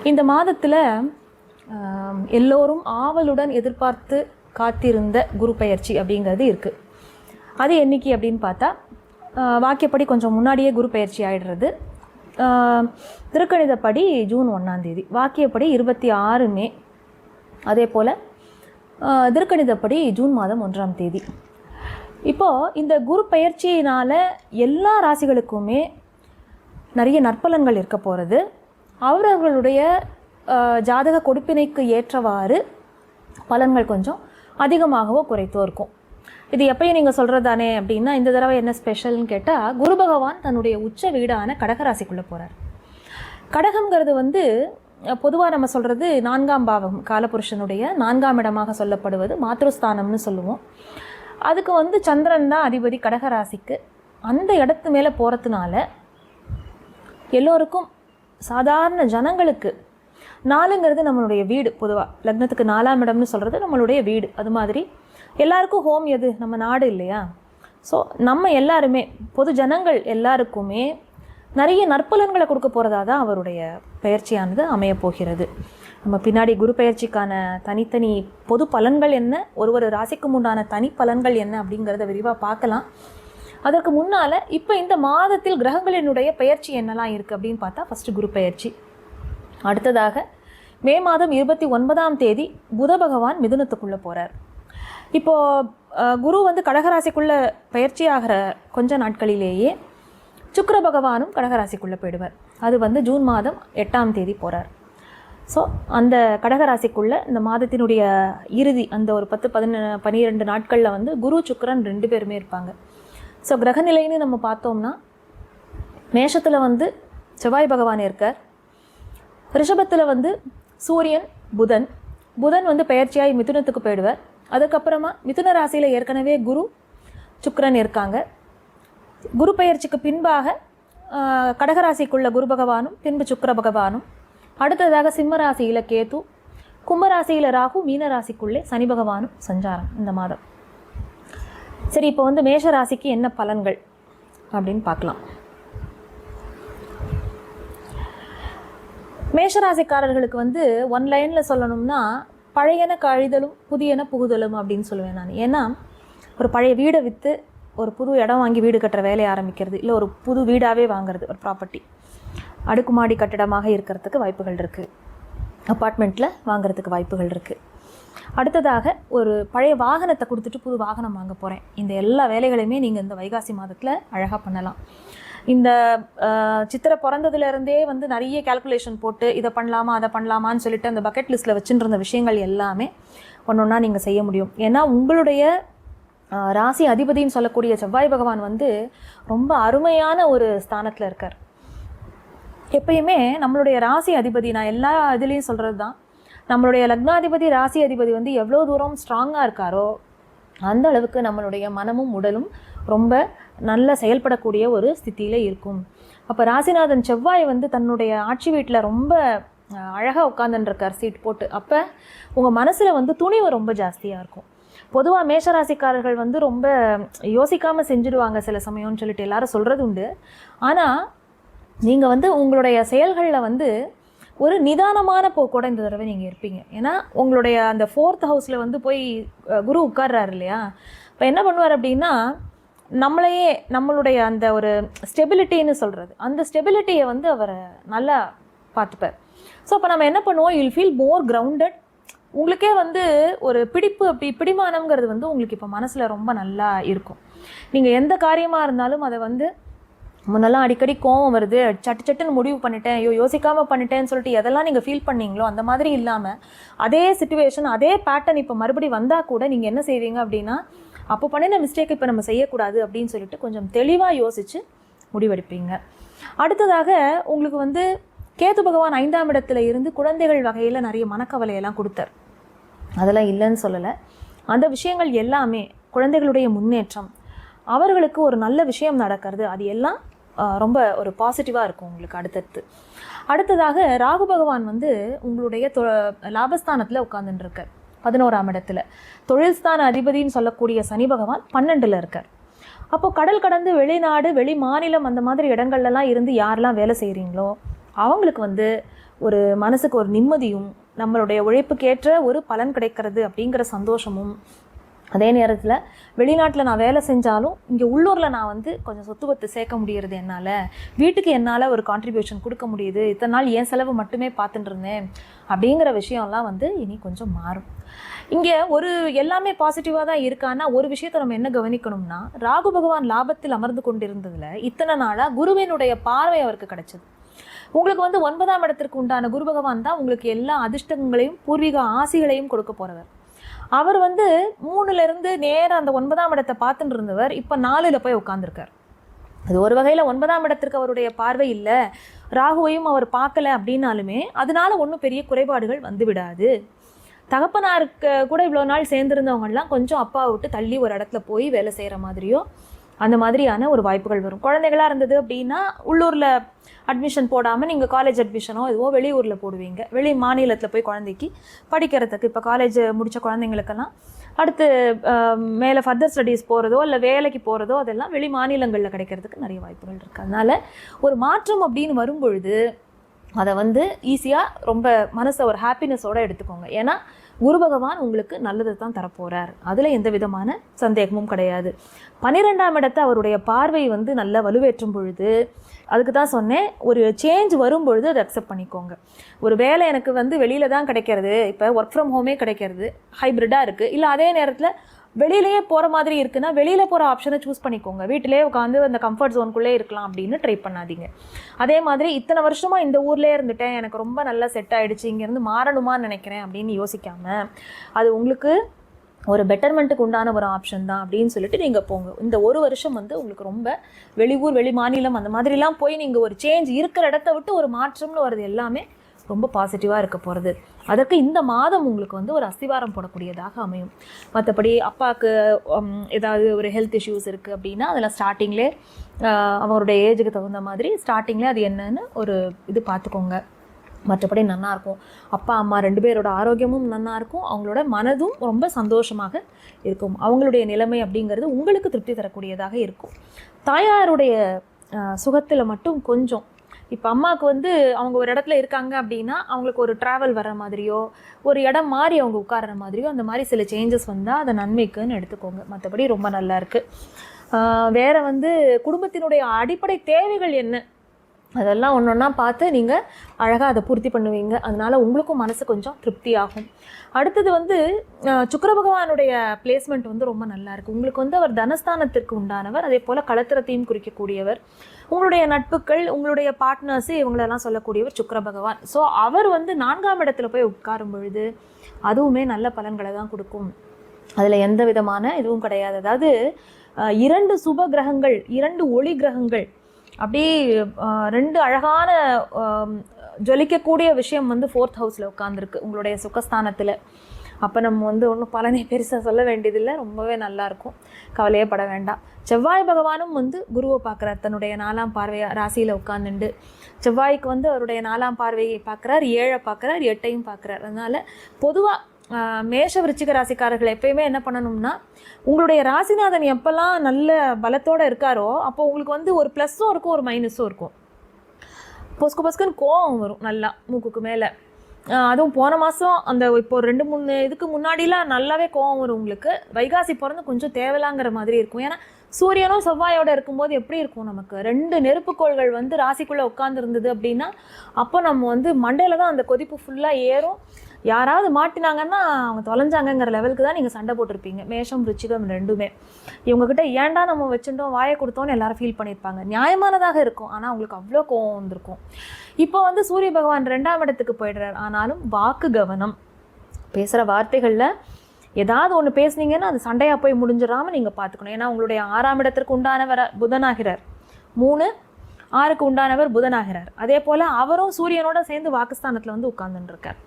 இந்த மாதத்தில் எல்லோரும் ஆவலுடன் எதிர்பார்த்து காத்திருந்த குரு பெயர்ச்சி அப்படிங்கிறது இருக்குது. அது என்னைக்கு அப்படின்னு பார்த்தா வாக்கியப்படி கொஞ்சம் முன்னாடியே குரு பெயர்ச்சி ஆகிடுறது. திருக்கணிதப்படி ஜூன் 1 வாக்கியப்படி 26 மே. அதே போல் திருக்கணிதப்படி ஜூன் மாதம் 1 இப்போது இந்த குரு பெயர்ச்சியினால் எல்லா ராசிகளுக்குமே நிறைய நற்பலன்கள் இருக்க போகிறது. அவர்களுடைய ஜாதக கொடுப்பினைக்கு ஏற்றவாறு பலன்கள் கொஞ்சம் அதிகமாகவோ குறைத்தோ இருக்கும். இது எப்பயும் நீங்கள் சொல்கிறதானே அப்படின்னா, இந்த தடவை என்ன ஸ்பெஷல்னு கேட்டால், குரு பகவான் தன்னுடைய உச்ச வீடான கடகராசிக்குள்ளே போகிறார். கடகம்ங்கிறது பொதுவாக நம்ம சொல்கிறது 4ஆம் பாவம், காலபுருஷனுடைய 4ஆம் இடமாக சொல்லப்படுவது மாத்ருஸ்தானம்னு சொல்லுவோம். அதுக்கு சந்திரன் தான் அதிபதி கடகராசிக்கு. அந்த இடத்து மேலே போகிறதுனால எல்லோருக்கும், சாதாரண ஜனங்களுக்கு, 4ங்கிறது நம்மளுடைய வீடு. பொதுவாக லக்னத்துக்கு 4ஆம் இடம்னு சொல்கிறது நம்மளுடைய வீடு. அது மாதிரி எல்லாருக்கும் ஹோம் எது? நம்ம நாடு இல்லையா? ஸோ நம்ம எல்லாருமே, பொது ஜனங்கள் எல்லாருக்குமே நிறைய நற்பலன்களை கொடுக்க போகிறதா தான் அவருடைய பயிற்சியானது அமையப்போகிறது. நம்ம பின்னாடி குரு பயிற்சிக்கான தனித்தனி பொது பலன்கள் என்ன, ஒரு ராசிக்கும் உண்டான தனி பலன்கள் என்ன அப்படிங்கிறத விரிவாக பார்க்கலாம். அதற்கு முன்னால் இப்போ இந்த மாதத்தில் கிரகங்களினுடைய பெயர்ச்சி என்னெல்லாம் இருக்குது அப்படின்னு பார்த்தா, ஃபஸ்ட்டு குரு பெயர்ச்சி. அடுத்ததாக மே மாதம் 29 புத பகவான் மிதுனத்துக்குள்ளே போகிறார். இப்போது குரு கடகராசிக்குள்ளே பயிற்சி ஆகிற கொஞ்ச நாட்களிலேயே சுக்கிர பகவானும் கடகராசிக்குள்ளே போயிடுவார். அது ஜூன் மாதம் 8 போகிறார். ஸோ அந்த கடகராசிக்குள்ளே இந்த மாதத்தினுடைய இறுதி அந்த ஒரு 10-12 நாட்களில் குரு சுக்கிரன் 2 பேருமே இருப்பாங்க. ஸோ கிரகநிலைன்னு நம்ம பார்த்தோம்னா, மேஷத்தில் செவ்வாய் பகவான் இருக்கார். ரிஷபத்தில் சூரியன், புதன் பெயர்ச்சியாகி மிதுனத்துக்கு போயிடுவார். அதுக்கப்புறமா மிதுன ராசியில் ஏற்கனவே குரு சுக்கிரன் இருக்காங்க. குரு பெயர்ச்சிக்கு பின்பாக கடகராசிக்குள்ள குரு பகவானும் பின்பு சுக்கிர பகவானும், அடுத்ததாக சிம்ம ராசியில் கேது, கும்பராசியில் ராகு, மீன ராசிக்குள்ளே சனி பகவானும் சஞ்சாரம் இந்த மாதம். சரி, இப்போ மேஷ ராசிக்கு என்ன பலன்கள் அப்படின்னு பார்க்கலாம். மேஷராசிக்காரர்களுக்கு ஒன் லைனில் சொல்லணும்னா, பழையன கழிதலும் புதியன புகுதலும் அப்படின்னு சொல்லுவேன் நான். ஏன்னா, ஒரு பழைய வீடை விற்று ஒரு புது இடம் வாங்கி வீடு கட்டுற வேலையை ஆரம்பிக்கிறது, இல்லை ஒரு புது வீடாகவே வாங்குறது, ஒரு ப்ராப்பர்ட்டி அடுக்குமாடி கட்டிடமாக இருக்கிறதுக்கு வாய்ப்புகள் இருக்குது, அப்பார்ட்மெண்ட்டில் வாங்குறதுக்கு வாய்ப்புகள் இருக்குது. அடுத்ததாக ஒரு பழைய வாகனத்தை கொடுத்துட்டு புது வாகனம் வாங்க போகிறேன். இந்த எல்லா வேலைகளையுமே நீங்கள் இந்த வைகாசி மாதத்தில் அழகாக பண்ணலாம். இந்த சித்திரை பிறந்ததுலேருந்தே நிறைய கேல்குலேஷன் போட்டு இதை பண்ணலாமா அதை பண்ணலாமான்னு சொல்லிட்டு அந்த பக்கெட் லிஸ்ட்டில் வச்சுட்டு இருந்த விஷயங்கள் எல்லாமே ஒன்று ஒன்றா நீங்கள் செய்ய முடியும். ஏன்னா உங்களுடைய ராசி அதிபதின்னு சொல்லக்கூடிய செவ்வாய் பகவான் ரொம்ப அருமையான ஒரு ஸ்தானத்தில் இருக்கார். எப்பயுமே நம்மளுடைய ராசி அதிபதி, நான் எல்லா இதுலேயும் சொல்கிறது தான், நம்மளுடைய லக்னாதிபதி ராசி அதிபதி எவ்வளோ தூரம் ஸ்ட்ராங்காக இருக்காரோ அந்த அளவுக்கு நம்மளுடைய மனமும் உடலும் ரொம்ப நல்ல செயல்படக்கூடிய ஒரு ஸ்தித்தியில் இருக்கும். அப்போ ராசிநாதன் செவ்வாய் தன்னுடைய ஆட்சி வீட்டில் ரொம்ப அழகாக உட்காந்துருக்கார் சீட் போட்டு. அப்போ உங்கள் மனசில் துணிவு ரொம்ப ஜாஸ்தியாக இருக்கும். பொதுவாக மேஷராசிக்காரர்கள் ரொம்ப யோசிக்காமல் செஞ்சுடுவாங்க சில சமயம்னு சொல்லிட்டு எல்லாரும் சொல்கிறது உண்டு. ஆனால் நீங்கள் உங்களுடைய செயல்களில் ஒரு நிதானமான போக்கோட இந்த தடவை நீங்கள் இருப்பீங்க. ஏன்னா உங்களுடைய அந்த 4th ஹவுஸில் போய் குரு உட்கார்றாரு இல்லையா? இப்போ என்ன பண்ணுவார் அப்படின்னா, நம்மளுடைய அந்த ஒரு ஸ்டெபிலிட்டின்னு சொல்கிறது, அந்த ஸ்டெபிலிட்டியை அவர் நல்லா பார்த்துப்பார். ஸோ அப்போ நம்ம என்ன பண்ணுவோம், யூல் ஃபீல் மோர் கிரவுண்டட். உங்களுக்கே ஒரு பிடிமானம்ங்கிறது உங்களுக்கு இப்போ மனசில் ரொம்ப நல்லா இருக்கும். நீங்கள் எந்த காரியமாக இருந்தாலும் அதை முன்னெல்லாம் அடிக்கடி கோவம் வருது, சட்டுன்னு முடிவு பண்ணிட்டேன், யோசிக்காமல் பண்ணிட்டேன்னு சொல்லிட்டு எதெல்லாம் நீங்கள் ஃபீல் பண்ணீங்களோ அந்த மாதிரி இல்லாமல், அதே சிச்சுவேஷன் அதே பேட்டர்ன் இப்போ மறுபடி வந்தால் கூட நீங்கள் என்ன செய்வீங்க அப்படின்னா, அப்போ பண்ணின மிஸ்டேக் இப்போ நம்ம செய்யக்கூடாது அப்படின்னு சொல்லிட்டு கொஞ்சம் தெளிவாக யோசித்து முடிவெடுப்பீங்க. அடுத்ததாக உங்களுக்கு கேது பகவான் 5ஆம் இடத்துல இருந்து குழந்தைகள் வகையில் நிறைய மனக்கவலையெல்லாம் கொடுத்தார். அதெல்லாம் இல்லைன்னு சொல்லலை. அந்த விஷயங்கள் எல்லாமே, குழந்தைகளுடைய முன்னேற்றம், அவர்களுக்கு ஒரு நல்ல விஷயம் நடக்கிறது, அது எல்லாம் ரொம்ப ஒரு பாசிட்டிவாக இருக்கும் உங்களுக்கு. அடுத்ததாக ராகு பகவான் உங்களுடைய லாபஸ்தானத்தில் உட்கார்ந்துட்டுருக்கார் 11ஆம் இடத்துல. தொழில் ஸ்தான அதிபதினு சொல்லக்கூடிய சனி பகவான் 12ல் இருக்கார். அப்போது கடல் கடந்து வெளிநாடு, வெளி மாநிலம் அந்த மாதிரி இடங்கள்லாம் இருந்து யாரெல்லாம் வேலை செய்கிறீங்களோ அவங்களுக்கு ஒரு மனசுக்கு ஒரு நிம்மதியும், நம்மளுடைய உழைப்புக்கேற்ற ஒரு பலன் கிடைக்கிறது அப்படிங்கிற சந்தோஷமும், அதே நேரத்தில் வெளிநாட்டில் நான் வேலை செஞ்சாலும் இங்கே உள்ளூரில் நான் வந்து கொஞ்சம் சொத்து பத்து சேர்க்க முடியறது, என்னால் வீட்டுக்கு என்னால் ஒரு கான்ட்ரிபியூஷன் கொடுக்க முடியுது, இத்தனை நாள் என் செலவு மட்டுமே பார்த்துட்டு இருந்தேன் அப்படிங்கிற விஷயம்லாம் வந்து இனி கொஞ்சம் மாறும். இங்கே ஒரு எல்லாமே பாசிட்டிவாக தான் இருக்கான்னா ஒரு விஷயத்தை நம்ம என்ன கவனிக்கணும்னா, ராகு பகவான் லாபத்தில் அமர்ந்து கொண்டிருந்ததில் இத்தனை நாளாக குருவினுடைய பார்வை அவருக்கு கிடைச்சது. உங்களுக்கு வந்து 9ஆம் இடத்திற்கு உண்டான குரு பகவான் தான் உங்களுக்கு எல்லா அதிர்ஷ்டங்களையும் பூர்வீக ஆசிகளையும் கொடுக்க போகிறவர். அவர் வந்து 3லேருந்து நேராக அந்த 9ஆம் இடத்தை பார்த்துட்டு இருந்தவர் இப்போ 4ல் போய் உட்காந்துருக்கார். அது ஒரு வகையில் 9ஆம் இடத்திற்கு அவருடைய பார்வை இல்லை, ராகுவையும் அவர் பார்க்கல அப்படின்னாலுமே அதனால ஒன்றும் பெரிய குறைபாடுகள் வந்து விடாது. தகப்பனாருக்கு கூட இவ்வளோ நாள் சேர்ந்துருந்தவங்கலாம் கொஞ்சம் அப்பாவை விட்டு தள்ளி ஒரு இடத்துல போய் வேலை செய்கிற மாதிரியோ அந்த மாதிரியான ஒரு வாய்ப்புகள் வரும். குழந்தைகளாக இருந்தது அப்படின்னா உள்ளூரில் அட்மிஷன் போடாமல் நீங்கள் காலேஜ் அட்மிஷனோ எதுவோ வெளியூரில் போடுவீங்க, வெளி மாநிலத்தில் போய் குழந்தைக்கு படிக்கிறதுக்கு. இப்போ காலேஜ் முடித்த குழந்தைங்களுக்கெல்லாம் அடுத்து மேலே ஃபர்தர் ஸ்டடீஸ் போகிறதோ இல்லை வேலைக்கு போகிறதோ அதெல்லாம் வெளி மாநிலங்களில் கிடைக்கிறதுக்கு நிறைய வாய்ப்புகள் இருக்குது. அதனால் ஒரு மாற்றம் அப்படின்னு வரும்பொழுது அதை வந்து ஈஸியாக ரொம்ப மனசை ஒரு ஹாப்பினஸோடு எடுத்துக்கோங்க. ஏன்னா குரு பகவான் உங்களுக்கு நல்லது தான் தரப்போகிறார், அதில் எந்த விதமான சந்தேகமும் கிடையாது. 12ஆம் இடத்தை அவருடைய பார்வை வந்து நல்லா வலுவேற்றும் பொழுது, அதுக்கு தான் சொன்னேன், ஒரு சேஞ்ச் வரும்பொழுது அதை அக்செப்ட் பண்ணிக்கோங்க. ஒரு வேலை எனக்கு வந்து வெளியில் தான் கிடைக்கிறது, இப்போ ஒர்க் ஃப்ரம் ஹோமே கிடைக்கிறது, ஹைப்ரிட்டாக இருக்குது, இல்லை அதே நேரத்தில் வெளியிலேயே போகிற மாதிரி இருக்குன்னா வெளியில் போகிற ஆப்ஷனை சூஸ் பண்ணிக்கோங்க. வீட்டிலே உட்காந்து அந்த கம்ஃபர்ட் ஜோனுக்குள்ளே இருக்கலாம் அப்படின்னு ட்ரை பண்ணாதீங்க. அதே மாதிரி இத்தனை வருஷமாக இந்த ஊர்லேயே இருந்துட்டேன், எனக்கு ரொம்ப நல்லா செட் ஆகிடுச்சு, இங்கேருந்து மாறணுமான்னு நினைக்கிறேன் அப்படின்னு யோசிக்காமல் அது உங்களுக்கு ஒரு பெட்டர்மெண்ட்டுக்கு உண்டான ஒரு ஆப்ஷன் தான் அப்படின்னு சொல்லிட்டு நீங்கள் போங்க. இந்த ஒரு வருஷம் வந்து உங்களுக்கு ரொம்ப வெளியூர் வெளி மாநிலம் அந்த மாதிரிலாம் போய் நீங்கள் ஒரு சேஞ்ச் இருக்கிற இடத்த விட்டு ஒரு மாற்றம்னு வருது எல்லாமே ரொம்ப பாசிட்டிவாக இருக்க போகிறது. அதற்கு இந்த மாதம் உங்களுக்கு வந்து ஒரு அஸ்திவாரம் போடக்கூடியதாக அமையும். மற்றபடி அப்பாவுக்கு ஏதாவது ஒரு ஹெல்த் இஷ்யூஸ் இருக்குது அப்படின்னா அதில் ஸ்டார்டிங்லே அவருடைய ஏஜுக்கு தகுந்த மாதிரி ஸ்டார்டிங்லேயே அது என்னன்னு ஒரு இது பார்த்துக்கோங்க. மற்றபடி நல்லாயிருக்கும். அப்பா அம்மா 2 பேரோட ஆரோக்கியமும் நல்லாயிருக்கும், அவங்களோட மனதும் ரொம்ப சந்தோஷமாக இருக்கும். அவங்களுடைய நிலைமை அப்படிங்கிறது உங்களுக்கு திருப்தி தரக்கூடியதாக இருக்கும். தாயாருடைய சுகத்தில் மட்டும் கொஞ்சம், இப்போ அம்மாவுக்கு வந்து அவங்க ஒரு இடத்துல இருக்காங்க அப்படின்னா அவங்களுக்கு ஒரு ட்ராவல் வர மாதிரியோ ஒரு இடம் மாறி அவங்க உட்கார்ற மாதிரியோ அந்த மாதிரி சில சேஞ்சஸ் வந்தால் அதை நன்மைக்குன்னு எடுத்துக்கோங்க. மற்றபடி ரொம்ப நல்லா இருக்குது. வேறு வந்து குடும்பத்தினுடைய அடிப்படை தேவைகள் என்ன அதெல்லாம் ஒன்று ஒன்றா பார்த்து நீங்கள் அழகாக அதை பூர்த்தி பண்ணுவீங்க. அதனால் உங்களுக்கும் மனசு கொஞ்சம் திருப்தி ஆகும். அடுத்தது வந்து சுக்கிர பகவானுடைய பிளேஸ்மெண்ட் வந்து ரொம்ப நல்லா இருக்குது. உங்களுக்கு வந்து அவர் தனஸ்தானத்திற்கு உண்டானவர், அதே போல் களத்திரத்தையும் குறிக்கக்கூடியவர். உங்களுடைய நட்புகள், உங்களுடைய பார்ட்னர்ஸு, இவங்களெல்லாம் சொல்லக்கூடியவர் சுக்கிர பகவான். ஸோ அவர் வந்து 4ஆம் இடத்துல போய் உட்காரும் பொழுது அதுவுமே நல்ல பலன்களை தான் கொடுக்கும். அதில் எந்த விதமான இதுவும் கிடையாது. அதாவது 2 சுப கிரகங்கள், 2 ஒளி கிரகங்கள், அப்படியே 2 அழகான ஜொலிக்கக்கூடிய விஷயம் வந்து 4th ஹவுஸில் உட்காந்துருக்கு உங்களுடைய சுகஸ்தானத்தில். அப்போ நம்ம வந்து ஒன்றும் பலனை பெருசாக சொல்ல வேண்டியதில்லை, ரொம்பவே நல்லாயிருக்கும், கவலையே பட வேண்டாம். செவ்வாய் பகவானும் வந்து குருவை பார்க்குறார், தன்னுடைய 4ஆம் பார்வையை ராசியில் உட்காந்துண்டு. செவ்வாய்க்கு வந்து அவருடைய 4ஆம் பார்வையை பார்க்குறார், 7 பார்க்குறார், 8ஐயும் பார்க்குறார். அதனால் பொதுவாக மேஷ விருச்சிக ராசிக்காரர்கள் எப்பயுமே என்ன பண்ணணும்னா, உங்களுடைய ராசிநாதன் எப்போல்லாம் நல்ல பலத்தோடு இருக்காரோ அப்போ உங்களுக்கு வந்து ஒரு ப்ளஸ்ஸும் இருக்கும் ஒரு மைனஸும் இருக்கும். பொஸ்குன்னு கோவம் வரும் நல்லா மூக்குக்கு மேலே. அதுவும் போன மாதம் அந்த இப்போ 2-3 இதுக்கு முன்னாடிலாம் நல்லாவே கோவம் வரும் உங்களுக்கு. வைகாசி பிறந்து கொஞ்சம் தேவலாங்கிற மாதிரி இருக்கும். ஏன்னா சூரியனும் செவ்வாயோடு இருக்கும்போது எப்படி இருக்கும், நமக்கு 2 நெருப்புக்கோள்கள் வந்து ராசிக்குள்ளே உட்காந்துருந்தது அப்படின்னா அப்போ நம்ம வந்து மண்டையில் தான் அந்த கொதிப்பு ஃபுல்லாக ஏறும். யாராவது மாட்டினாங்கன்னா அவங்க தொலைஞ்சாங்கங்கிற லெவலுக்கு தான் நீங்கள் சண்டை போட்டிருப்பீங்க. மேஷம் ருச்சிகம் 2மே இவங்ககிட்ட ஏன்டா நம்ம வச்சுட்டோம் வாயை கொடுத்தோன்னு எல்லாரும் ஃபீல் பண்ணியிருப்பாங்க. நியாயமானதாக இருக்கும், ஆனால் அவங்களுக்கு அவ்வளோ கோவம் வந்திருக்கும். இப்போ வந்து சூரிய பகவான் 2ஆம் இடத்துக்கு போயிடுறார். ஆனாலும் வாக்கு கவனம், பேசுகிற வார்த்தைகளில் ஏதாவது ஒன்று பேசுனீங்கன்னா அது சண்டையாக போய் முடிஞ்சிடாமல் நீங்கள் பார்த்துக்கணும். ஏன்னா உங்களுடைய 6ஆம் இடத்திற்கு உண்டானவர் புதனாகிறார், 3, 6க்கு உண்டானவர் புதனாகிறார். அதே போல் அவரும் சூரியனோட சேர்ந்து வாக்குஸ்தானத்தில் வந்து உட்கார்ந்துருக்கார்.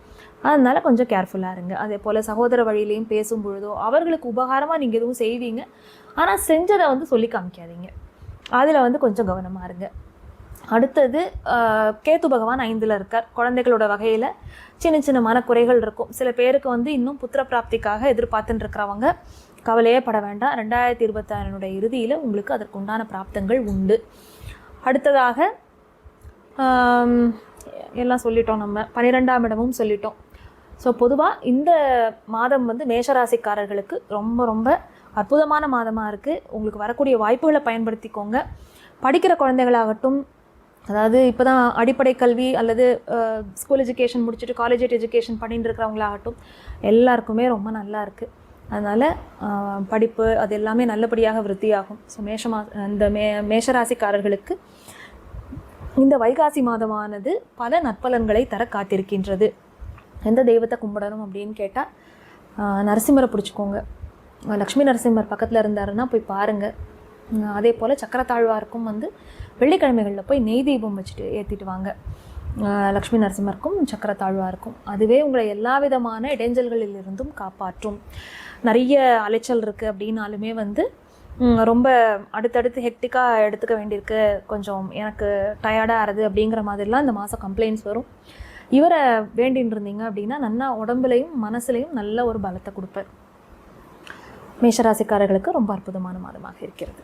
அதனால் கொஞ்சம் கேர்ஃபுல்லாக இருங்க. அதே போல் சகோதர வழியிலையும் பேசும் பொழுதோ அவர்களுக்கு உபகாரமாக நீங்கள் எதுவும் செய்வீங்க, ஆனால் செஞ்சதை வந்து சொல்லி காமிக்காதீங்க, அதில் வந்து கொஞ்சம் கவனமாக இருங்க. அடுத்தது கேத்து பகவான் 5ல் இருக்கார். குழந்தைகளோட வகையில் சின்ன சின்ன மனக்குறைகள் இருக்கும். சில பேருக்கு வந்து இன்னும் புத்திர பிராப்திக்காக எதிர்பார்த்துட்டு இருக்கிறவங்க கவலையே பட வேண்டாம். 2026 இறுதியில் உங்களுக்கு அதற்குண்டான பிராப்தங்கள் உண்டு. அடுத்ததாக எல்லாம் சொல்லிட்டோம், நம்ம 12ஆம் இடமும் சொல்லிட்டோம். ஸோ பொதுவாக இந்த மாதம் வந்து மேஷராசிக்காரர்களுக்கு ரொம்ப ரொம்ப அற்புதமான மாதமாக இருக்குது. உங்களுக்கு வரக்கூடிய வாய்ப்புகளை பயன்படுத்திக்கோங்க. படிக்கிற குழந்தைகளாகட்டும், அதாவது இப்போ தான் அடிப்படை கல்வி அல்லது ஸ்கூல் எஜுகேஷன் முடிச்சுட்டு காலேஜ் எஜுகேஷன் பண்ணிட்டு இருக்கிறவங்களாகட்டும், எல்லாருக்குமே ரொம்ப நல்லா இருக்குது. அதனால் படிப்பு அது எல்லாமே நல்லபடியாக விருத்தியாகும். ஸோ இந்த மேஷராசிக்காரர்களுக்கு இந்த வைகாசி மாதமானது பல நற்பலன்களை தர காத்திருக்கின்றது. எந்த தெய்வத்தை கும்பிடணும் அப்படின்னு கேட்டால் நரசிம்மரை பிடிச்சிக்கோங்க. லக்ஷ்மி நரசிம்மர் பக்கத்தில் இருந்தாருன்னா போய் பாருங்கள். அதே போல் சக்கரத்தாழ்வாருக்கும் வந்து வெள்ளிக்கிழமைகளில் போய் நெய் தீபம் வச்சுட்டு ஏற்றிட்டு வாங்க. லக்ஷ்மி நரசிம்மருக்கும் சக்கரத்தாழ்வாருக்கும் அதுவே உங்களை எல்லா விதமான இடைஞ்சல்களிலிருந்தும் காப்பாற்றும். நிறைய அலைச்சல் இருக்குது அப்படின்னாலுமே வந்து ரொம்ப அடுத்தடுத்து ஹெக்டிக்காக எடுத்துக்க வேண்டியிருக்கு, கொஞ்சம் எனக்கு டயர்டாக ஆறுது அப்படிங்கிற மாதிரிலாம் இந்த மாதம் கம்ப்ளைண்ட்ஸ் வரும். இவரை வேண்டின்னு இருந்தீங்க அப்படின்னா நல்லா உடம்புலையும் மனசுலையும் நல்ல ஒரு பலத்தை கொடுப்பார். மேஷராசிக்காரர்களுக்கு ரொம்ப அற்புதமான மாதமாக இருக்கிறது.